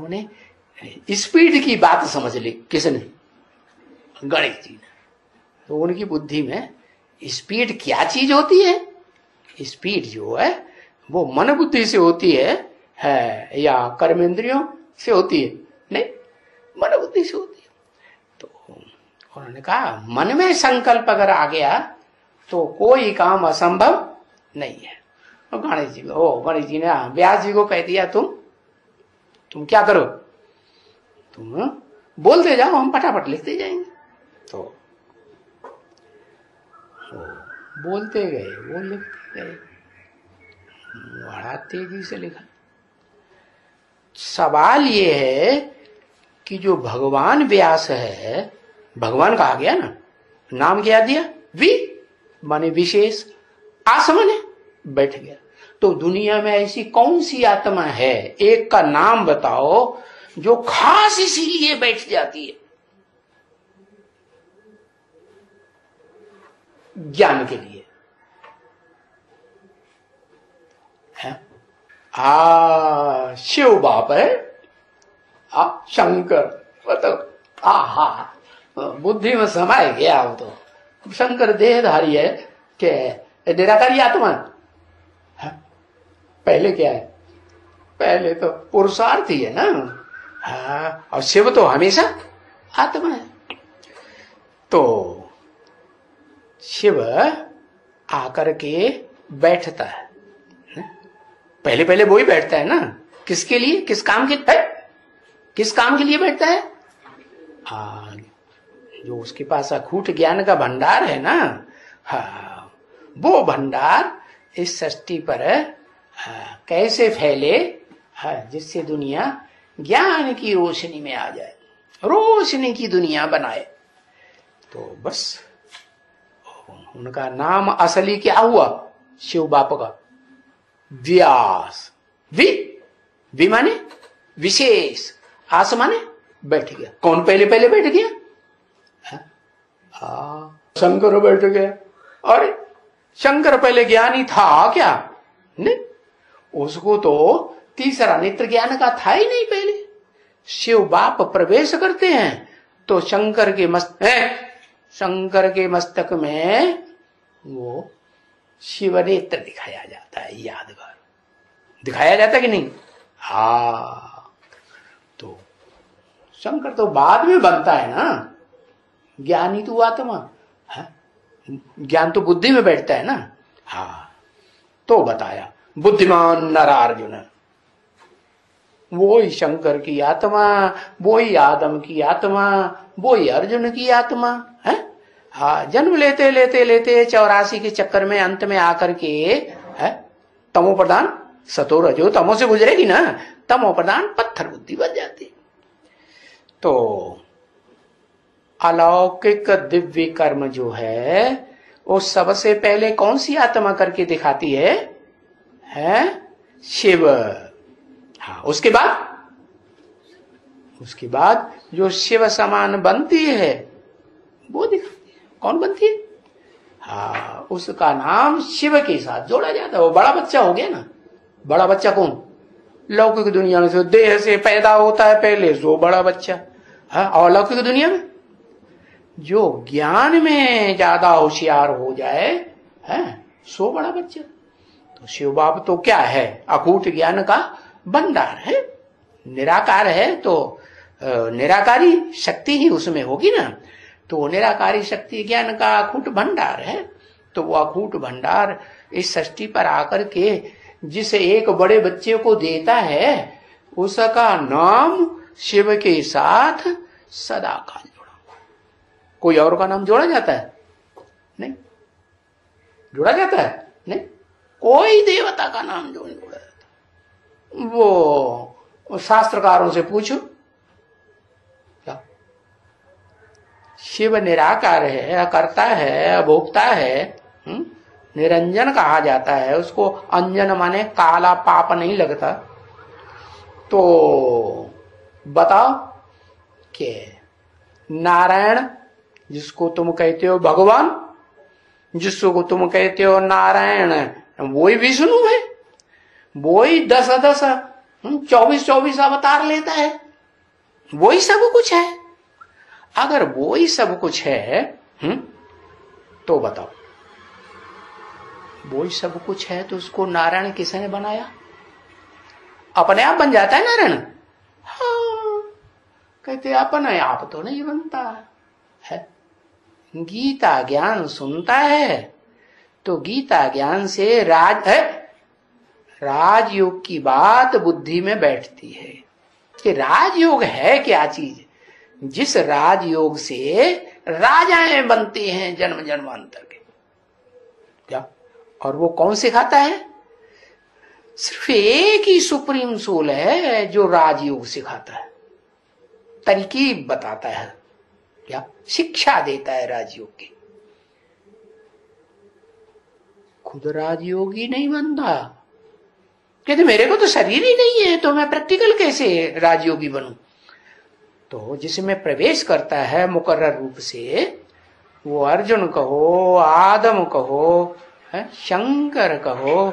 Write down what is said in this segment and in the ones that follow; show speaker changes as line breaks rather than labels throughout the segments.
उन्होंने स्पीड की बात समझ ली। किसने? गणेश जी ने। तो उनकी बुद्धि में स्पीड क्या चीज होती है, स्पीड जो है वो मन बुद्धि से होती है या कर्मेंद्रियों से होती है? नहीं, मन बुद्धि से होती है। तो उन्होंने कहा मन में संकल्प अगर आ गया तो कोई काम असंभव नहीं है। और गणेश जी ने व्यास जी को कह दिया तुम क्या करो, तुम बोलते जाओ, हम फटाफट लिखते जाएंगे। तो बोलते गए, वो लिखते गए, बड़ा तेजी से लिखा। सवाल ये है कि जो भगवान व्यास है, भगवान कहा गया ना, नाम क्या दिया? वी माने विशेष, आस माने बैठ गया। तो दुनिया में ऐसी कौन सी आत्मा है, एक का नाम बताओ जो खास इसीलिए बैठ जाती है? ज्ञान के लिए है। शिव बाप है, शंकर, बताओ, बुद्धि में समाये गया। वो तो शंकर देहधारी है कि निराकारी आत्मा है? पहले क्या है? पहले तो पुरुषार्थी है ना। और शिव तो हमेशा आत्मा है। तो शिव आकर के बैठता है, पहले पहले वो ही बैठता है ना। किसके लिए, किस काम के है? किस काम के लिए बैठता है? जो उसके पास अखूट ज्ञान का भंडार है ना, वो भंडार इस सृष्टि पर कैसे फैले, जिससे दुनिया ज्ञान की रोशनी में आ जाए, रोशनी की दुनिया बनाए। तो बस उनका नाम असली क्या हुआ? शिव बाप का व्यास। वी माने विशेष, आस माने बैठ गया। कौन पहले पहले बैठ गया? शंकर बैठ गया। अरे शंकर पहले ज्ञानी था क्या? नहीं, उसको तो तीसरा नेत्र ज्ञान का था ही नहीं। पहले शिव बाप प्रवेश करते हैं तो शंकर के मस्तक में वो शिव नेत्र दिखाया जाता है, यादगार दिखाया जाता है कि नहीं? तो शंकर तो बाद में बनता है ना, ज्ञानी तो आत्मा है, ज्ञान तो बुद्धि में बैठता है ना। तो बताया बुद्धिमान नरार्जुन, वो ही शंकर की आत्मा, वो ही आदम की आत्मा, वो ही अर्जुन की आत्मा है। जन्म लेते लेते लेते 84 के चक्कर में अंत में आकर के है तमो प्रधान, सतो रजो तमो से गुजरेगी ना, तमो प्रधान पत्थर बुद्धि बन जाती। तो अलौकिक दिव्य कर्म जो है वो सबसे पहले कौन सी आत्मा करके दिखाती है शिव। उसके बाद जो शिव समान बनती है वो दिखाती है। कौन बनती है? उसका नाम शिव के साथ जोड़ा जाता है। वो बड़ा बच्चा हो गया ना। बड़ा बच्चा कौन? लौकिक दुनिया में से देह से पैदा होता है पहले, जो बड़ा बच्चा। और लौकिक दुनिया में जो ज्ञान में ज्यादा होशियार हो जाए सो बड़ा बच्चा। तो शिव बाप तो क्या है? अकूट ज्ञान का भंडार है, निराकार है। तो निराकारी शक्ति ही उसमें होगी ना। तो निराकारी शक्ति ज्ञान का अकूट भंडार है। तो वो अकूट भंडार इस सृष्टि पर आकर के जिस एक बड़े बच्चे को देता है उसका नाम शिव के साथ सदा काल जोड़ा। कोई और का नाम जोड़ा जाता है? नहीं जोड़ा जाता है। नहीं, कोई देवता का नाम जो नहीं जोड़ा जाता। वो शास्त्रकारों से पूछो, क्या शिव निराकार है, अकर्ता है, अभोक्ता है, निरंजन कहा जाता है उसको। अंजन माने काला, पाप नहीं लगता। तो बताओ कि नारायण जिसको तुम कहते हो भगवान, जिसको तुम कहते हो नारायण, वो ही विष्णु है, वो ही 10 24 अवतार लेता है, वही सब कुछ है। अगर वही सब कुछ है तो बताओ, वही सब कुछ है तो उसको नारायण किसने बनाया? अपने आप बन जाता है नारायण? हाँ, कहते अपने आप तो नहीं बनता है। गीता ज्ञान सुनता है तो गीता ज्ञान से राजयोग की बात बुद्धि में बैठती है कि राजयोग है क्या चीज, जिस राजयोग से राजाएं बनते हैं जन्म जन्मांतर के। क्या? और वो कौन सिखाता है? सिर्फ एक ही सुप्रीम सोल है जो राजयोग सिखाता है, तरकीब बताता है, क्या शिक्षा देता है राजयोग की। खुद राजयोगी नहीं बनता, कहते मेरे को तो शरीर ही नहीं है तो मैं प्रैक्टिकल कैसे राजयोगी बनूं। तो जिसमें प्रवेश करता है मुकर्रर रूप से, वो अर्जुन कहो, आदम कहो, शंकर कहो,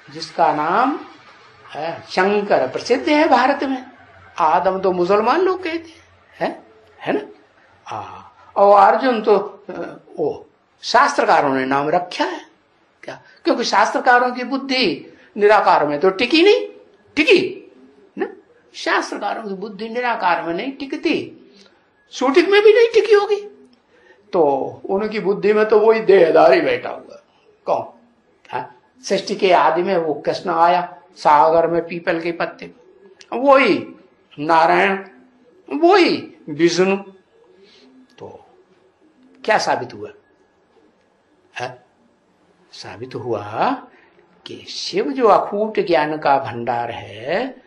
जिसका नाम शंकर प्रसिद्ध है भारत में। आदम तो मुसलमान लोग कहते हैं, है ना। और अर्जुन तो वो शास्त्रकारों ने नाम रखा है। क्या? क्योंकि शास्त्रकारों की बुद्धि निराकार में तो टिकी नहीं, टिकी ना। शास्त्रकारों की बुद्धि निराकार में नहीं टिकती, सूटिक में भी नहीं टिकी होगी। तो उनकी बुद्धि में तो वही देहधारी बैठा हुआ। कौन? सृष्टि के आदि में वो कृष्ण आया सागर में पीपल के पत्ते, वही नारायण, वही विष्णु। तो क्या साबित हुआ है? साबित हुआ कि शिव जो अखूट ज्ञान का भंडार है,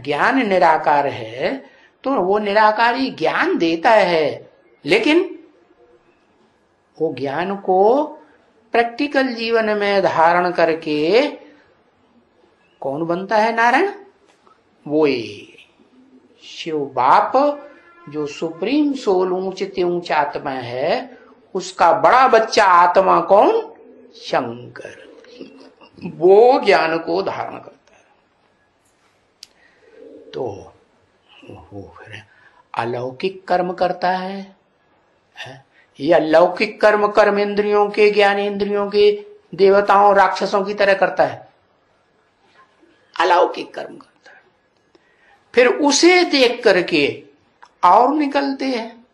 ज्ञान निराकार है, तो वो निराकारी ज्ञान देता है, लेकिन वो ज्ञान को प्रैक्टिकल जीवन में धारण करके कौन बनता है? नारायण। वो शिव बाप जो सुप्रीम सोल ऊंचते ऊंच आत्मा है, उसका बड़ा बच्चा आत्मा कौन? शंकर। वो ज्ञान को धारण करता है। तो वो फिर अलौकिक कर्म करता है। यह लौकिक कर्म कर्म इंद्रियों के, ज्ञान इंद्रियों के, देवताओं राक्षसों की तरह करता है। अलौकिक कर्म करता है। फिर उसे देख करके और निकलते हैं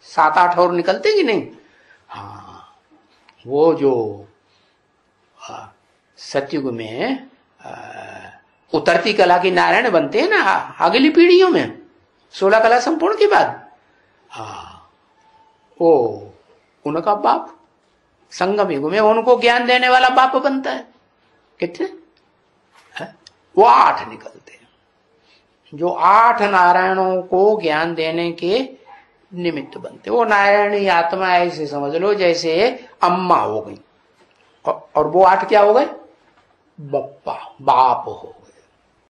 7-8 और निकलते कि नहीं? हाँ, वो जो सतयुग में उतरती कला की नारायण बनते हैं ना अगली पीढ़ियों में, 16 कला संपूर्ण के बाद, वो उनका बाप संगम युग में उनको ज्ञान देने वाला बाप बनता है। कितने? वो 8 निकलते हैं, जो 8 नारायणों को ज्ञान देने के निमित्त बनते। वो नारायणी आत्मा ऐसे समझ लो जैसे अम्मा हो गई, और वो 8 क्या हो गए? बप्पा, बाप हो